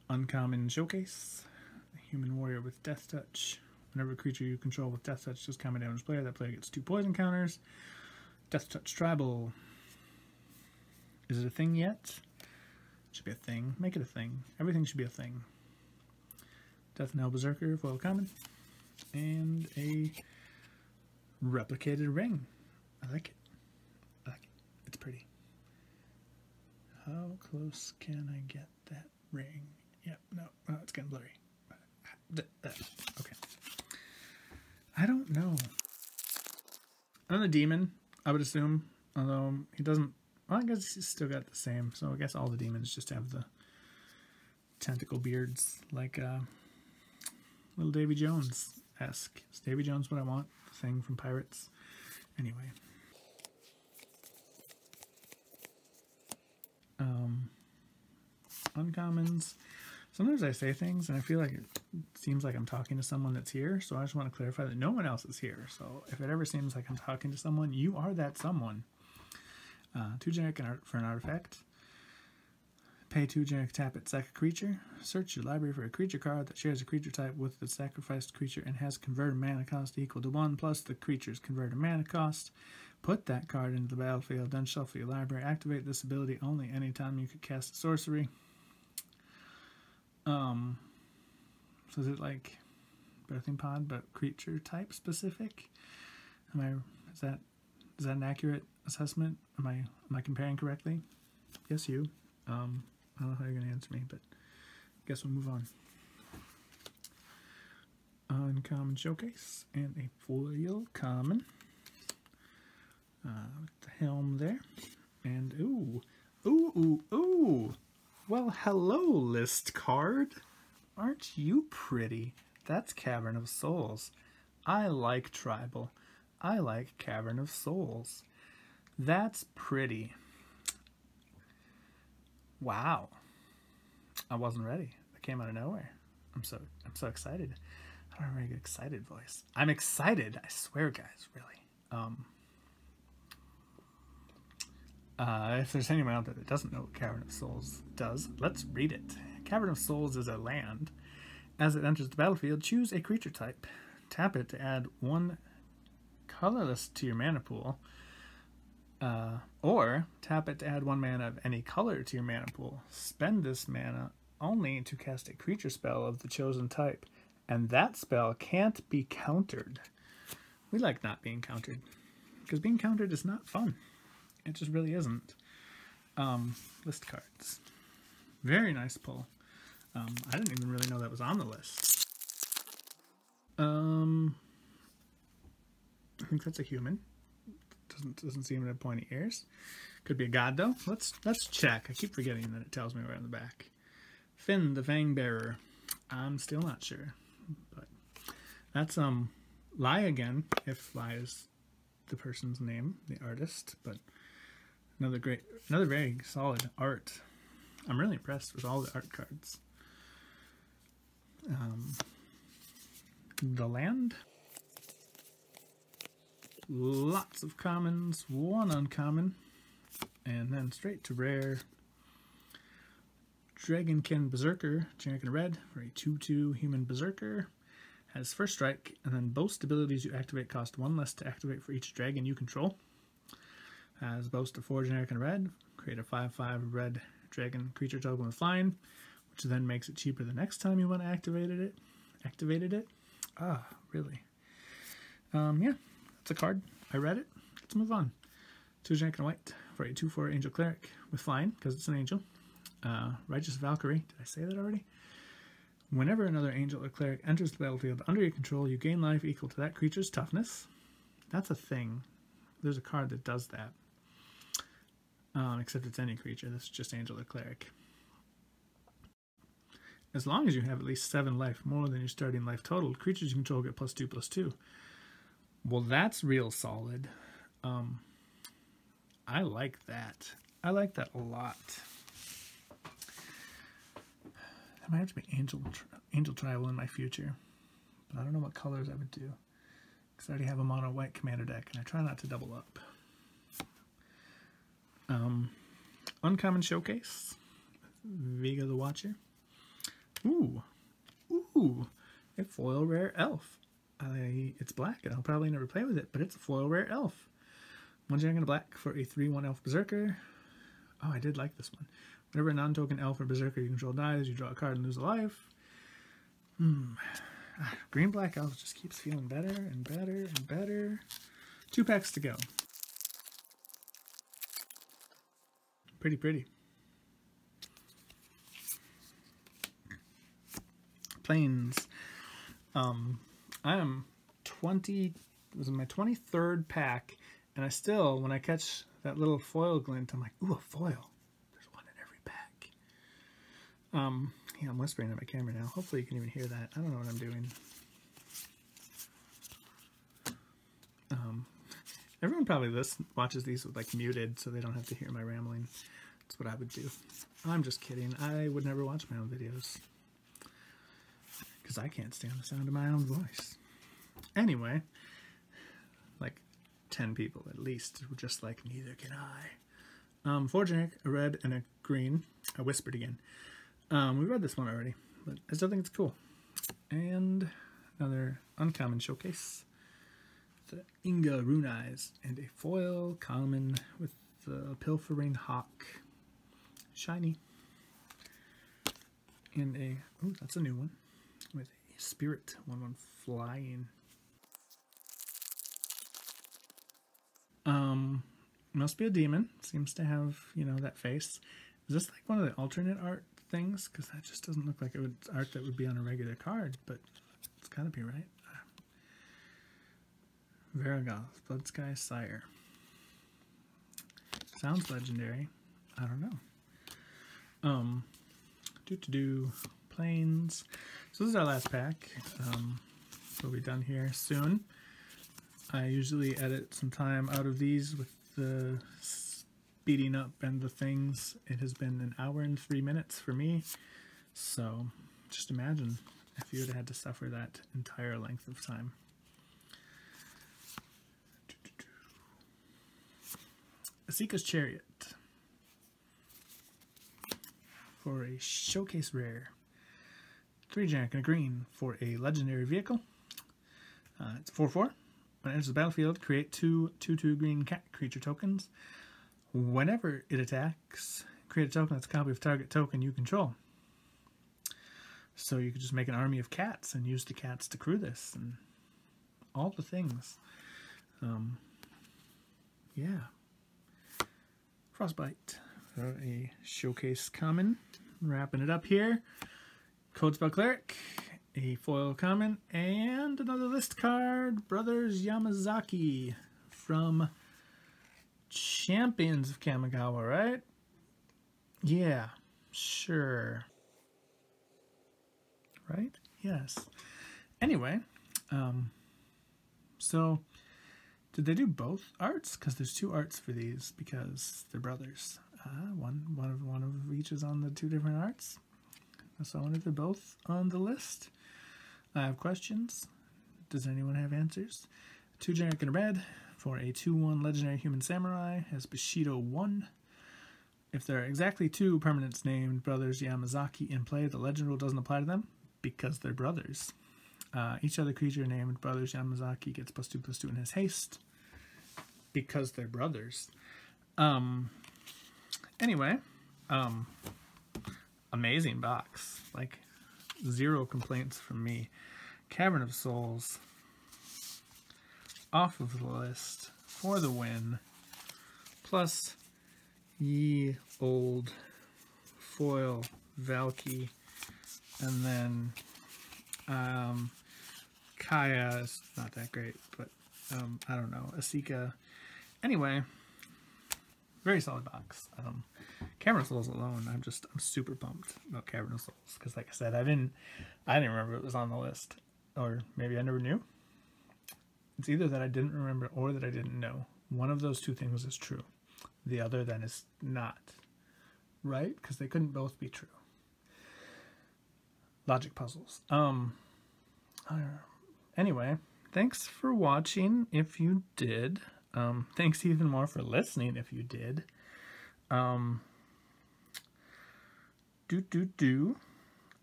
Uncommon Showcase, Human Warrior with Death Touch. Whenever a creature you control with Death Touch does combat damage player, that player gets 2 poison counters. Death Touch Tribal. Is it a thing yet? It should be a thing. Make it a thing. Everything should be a thing. Death Knell Berserker, foil common. And a replicated ring. I like it. I like it. It's pretty. How close can I get that ring? Yep, no, it's getting blurry. Okay. I don't know. On the demon, I would assume, although he doesn't. Well, I guess he's still got the same. So I guess all the demons just have the tentacle beards, like little Davy Jones-esque. Is Davy Jones what I want? The thing from Pirates. Anyway. Uncommons. Sometimes I say things and I feel like it seems like I'm talking to someone that's here, so I just want to clarify that no one else is here. So if it ever seems like I'm talking to someone, you are that someone. 2 generic for an artifact. Pay 2 generic, tap it, sack a creature. Search your library for a creature card that shares a creature type with the sacrificed creature and has converted mana cost equal to 1 plus the creature's converted mana cost. Put that card into the battlefield, then shuffle your library. Activate this ability only anytime you could cast a sorcery. So is it like Birthing Pod, but creature type specific? Is that an accurate assessment? Am I comparing correctly? Yes, you. I don't know how you're gonna answer me, but I guess we'll move on. Uncommon Showcase and a foil common. The helm there, and ooh. Well, hello, list card. Aren't you pretty? That's Cavern of Souls. I like tribal. I like Cavern of Souls. That's pretty. Wow. I wasn't ready. That came out of nowhere. I'm so excited. I don't have a very good excited voice. I'm excited. I swear, guys, really. If there's anyone out there that doesn't know what Cavern of Souls does, let's read it. Cavern of Souls is a land. As it enters the battlefield, choose a creature type. Tap it to add 1 colorless to your mana pool. Or tap it to add 1 mana of any color to your mana pool. Spend this mana only to cast a creature spell of the chosen type, and that spell can't be countered. We like not being countered, because being countered is not fun. It just really isn't. List cards. Very nice pull. I didn't even really know that was on the list. I think that's a human. Doesn't seem to have pointy ears. Could be a god though. Let's check. I keep forgetting that it tells me right on the back. Finn the Fang Bearer. I'm still not sure, but that's Lai again. If Lai is the person's name, the artist, but another very solid art. I'm really impressed with all the art cards. The land. Lots of commons, 1 uncommon, and then straight to rare. Dragonkin Berserker, generic and red, for a 2/2 human berserker. Has first strike, and then boast abilities you activate cost 1 less to activate for each dragon you control. Has boast of 4 generic and red. Create a 5/5 red dragon creature token with flying, which then makes it cheaper the next time you want to activate it. Ah, really? Yeah, it's a card. I read it. Let's move on. 2 generic and white for a 2/4 angel cleric with flying, because it's an angel. Righteous Valkyrie. Did I say that already? Whenever another angel or cleric enters the battlefield under your control, you gain life equal to that creature's toughness. That's a thing. There's a card that does that. Except it's any creature. That's just angel or cleric. As long as you have at least 7 life more than your starting life total, creatures you control get +2/+2. Well, that's real solid. I like that. I like that a lot. I might have to be angel tribal in my future, but I don't know what colors I would do, because I already have a mono white commander deck, and I try not to double up. Uncommon Showcase. Vega the Watcher. Ooh, a foil rare elf. It's black, and I'll probably never play with it, but it's a foil rare elf. 1 generic and a black for a 3/1 elf berserker. Oh, I did like this one. Whenever a non-token elf or berserker you control dies, you draw a card and lose a life. Green-black elf just keeps feeling better and better and better. 2 packs to go. Pretty. Plains. I am 20, it was my 23rd pack, and I still, when I catch that little foil glint, I'm like, ooh, a foil. There's one in every pack. Yeah, I'm whispering at my camera now. Hopefully you can even hear that. I don't know what I'm doing. Everyone probably watches these with like muted so they don't have to hear my rambling. That's what I would do. I'm just kidding. I would never watch my own videos because I can't stand the sound of my own voice. Anyway, like 10 people at least were just like, neither can I. 4 generic, a red, and a green. I whispered again. We read this one already, but I still think it's cool. And another uncommon showcase. The Inga Rune Eyes, and a foil common with the Pilfering Hawk. Shiny. And a, oh, that's a new one, with a Spirit 1/1 flying. Must be a demon. Seems to have, you know, that face. Is this like one of the alternate art things? Because that just doesn't look like it would art that would be on a regular card, but it's gotta be, right? Varagoth, Blood Sky Sire. Sounds legendary. I don't know. Planes. So this is our last pack. We'll be done here soon. I usually edit some time out of these with the speeding up and the things. It has been an hour and 3 minutes for me. So just imagine if you had to suffer that entire length of time. Asika's Chariot for a showcase rare. 3 generic and a green for a legendary vehicle. It's 4/4. When it enters the battlefield, create 2 2/2 green cat creature tokens. Whenever it attacks, create a token that's a copy of target token you control. So you could just make an army of cats and use the cats to crew this and all the things. Yeah. Frostbite, a showcase common. Wrapping it up here. Codespell Cleric, a foil common, and another list card, Brothers Yamazaki from Champions of Kamigawa, right? Yeah, sure. Right? Yes. Anyway, so did they do both arts? Because there's 2 arts for these because they're brothers. One of each is on the 2 different arts. So I wonder if they're both on the list. I have questions. Does anyone have answers? 2 generic and a red for a 2/1 legendary human samurai. Has Bushido 1. If there are exactly 2 permanents named Brothers Yamazaki in play, the legend rule doesn't apply to them because they're brothers. Each other creature named Brothers Yamazaki gets +2/+2 in his haste because they're brothers. Anyway, amazing box. Like, 0 complaints from me. Cavern of Souls. Off of the list for the win. Plus, ye old foil Valky. And then, Kaya is not that great, but, I don't know. Asika. Anyway, very solid box. Cavern of Souls alone, I'm super pumped about Cavern of Souls because, like I said, I didn't remember it was on the list, or maybe I never knew. It's either that I didn't remember or that I didn't know. One of those 2 things is true. The other then is not, right? Because they couldn't both be true. Logic puzzles. Anyway, thanks for watching if you did. Thanks even more for listening if you did. I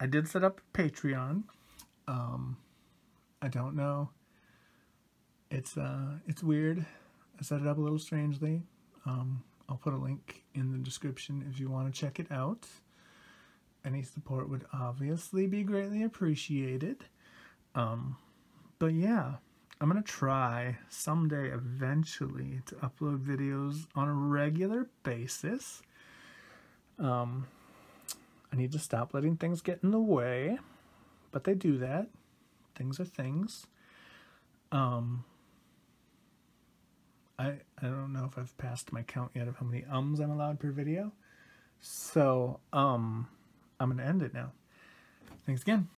did set up Patreon. I don't know. It's weird. I set it up a little strangely. I'll put a link in the description if you want to check it out. Any support would obviously be greatly appreciated. But yeah, I'm going to try someday eventually to upload videos on a regular basis. I need to stop letting things get in the way, but they do that. things are things. I don't know if I've passed my count yet of how many ums I'm allowed per video. So, I'm going to end it now. Thanks again.